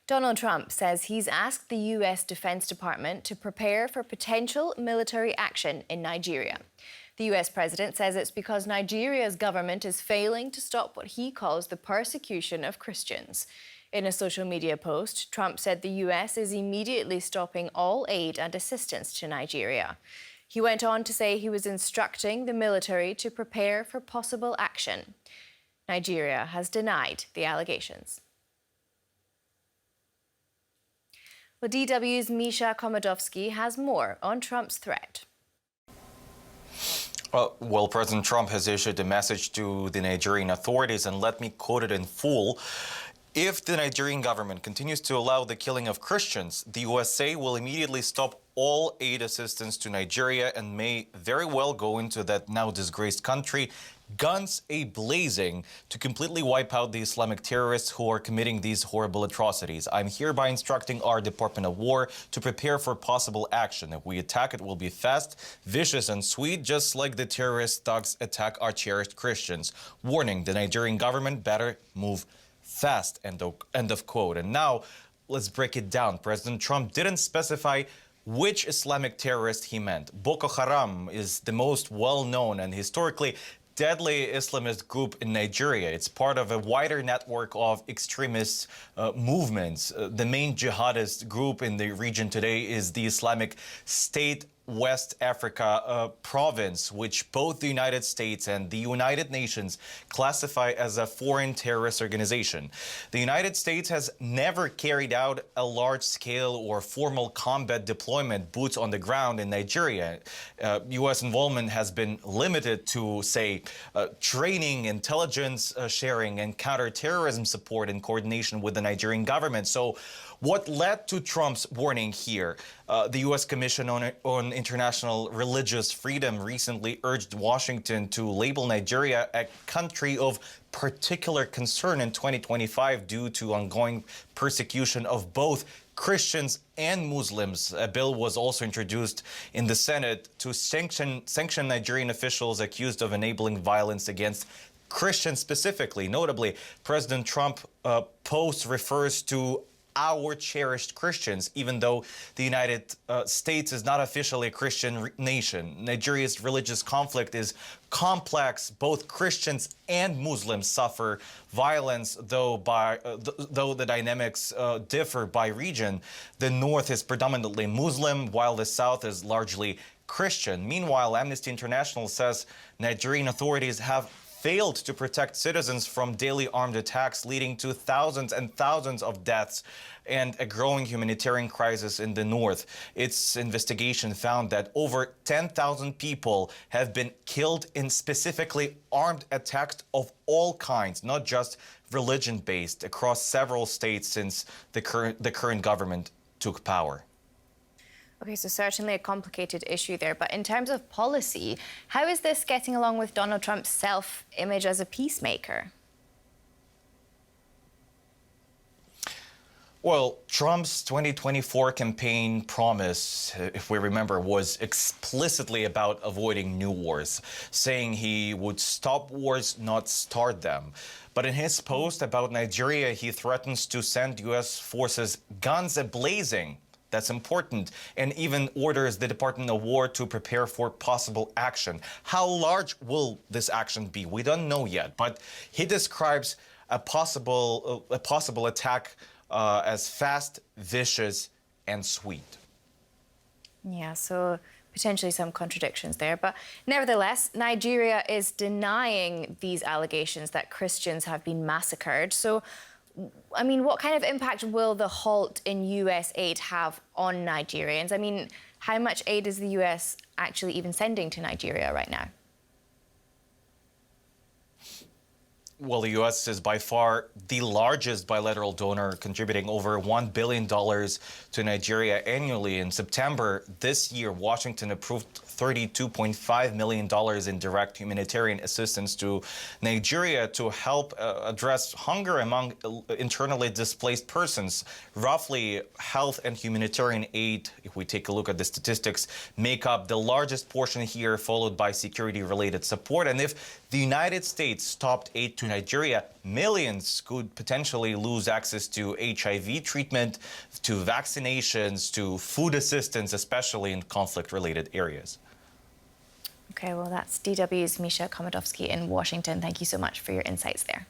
Donald Trump says he's asked the U.S. Defense Department to prepare for potential military action in Nigeria. The U.S. president says it's because Nigeria's government is failing to stop what he calls the persecution of Christians. In a social media post, Trump said the U.S. is immediately stopping all aid and assistance to Nigeria. He went on to say he was instructing the military to prepare for possible action. Nigeria has denied the allegations. Well, DW's Misha Komadovsky has more on Trump's threat. Well, President Trump has issued a message to the Nigerian authorities, and let me quote it in full. If the Nigerian government continues to allow the killing of Christians, the USA will immediately stop all aid assistance to Nigeria and may very well go into that now disgraced country, guns a-blazing, to completely wipe out the Islamic terrorists who are committing these horrible atrocities. I'm hereby instructing our Department of War to prepare for possible action. If we attack, it will be fast, vicious, and sweet, just like the terrorist thugs attack our cherished Christians. Warning, the Nigerian government better move fast, end of quote. And now, let's break it down. President Trump didn't specify which Islamic terrorist he meant. Boko Haram is the most well-known and historically deadly Islamist group in Nigeria. It's part of a wider network of extremist movements. The main jihadist group in the region today is the Islamic State West Africa province, which both the United States and the United Nations classify as a foreign terrorist organization. The United States has never carried out a large-scale or formal combat deployment, boots on the ground in Nigeria. U.S. involvement has been limited to, say, training, intelligence sharing, and counterterrorism support in coordination with the Nigerian government. So what led to Trump's warning here? The U.S. Commission on International Religious Freedom recently urged Washington to label Nigeria a country of particular concern in 2025 due to ongoing persecution of both Christians and Muslims. A bill was also introduced in the Senate to sanction Nigerian officials accused of enabling violence against Christians specifically. Notably, President Trump post refers to our cherished Christians, even though the United States is not officially a Christian nation. Nigeria's religious conflict is complex. Both Christians and Muslims suffer violence, though the dynamics differ by region. The north is predominantly Muslim, while the south is largely Christian. Meanwhile, Amnesty International says Nigerian authorities have failed to protect citizens from daily armed attacks, leading to thousands and thousands of deaths and a growing humanitarian crisis in the north. Its investigation found that over 10,000 people have been killed in specifically armed attacks of all kinds, not just religion-based, across several states since the current government took power. Okay, so certainly a complicated issue there. But in terms of policy, how is this getting along with Donald Trump's self-image as a peacemaker? Well, Trump's 2024 campaign promise, if we remember, was explicitly about avoiding new wars, saying he would stop wars, not start them. But in his post about Nigeria, he threatens to send U.S. forces guns a-blazing. That's important, and even orders the Department of War to prepare for possible action. How large will this action be? We don't know yet, but he describes a possible attack as fast, vicious, and sweet. Yeah, so potentially some contradictions there. But nevertheless, Nigeria is denying these allegations that Christians have been massacred. So, I mean, what kind of impact will the halt in U.S. aid have on Nigerians? I mean, how much aid is the U.S. actually even sending to Nigeria right now? Well, the U.S. is by far the largest bilateral donor, contributing over $1 billion to Nigeria annually. In September this year, Washington approved $32.5 million in direct humanitarian assistance to Nigeria to help address hunger among internally displaced persons. Roughly, health and humanitarian aid, if we take a look at the statistics, make up the largest portion here, followed by security-related support. And if the United States stopped aid to Nigeria, millions could potentially lose access to HIV treatment, to vaccinations, to food assistance, especially in conflict-related areas. Okay, well, that's DW's Misha Komadovsky in Washington. Thank you so much for your insights there.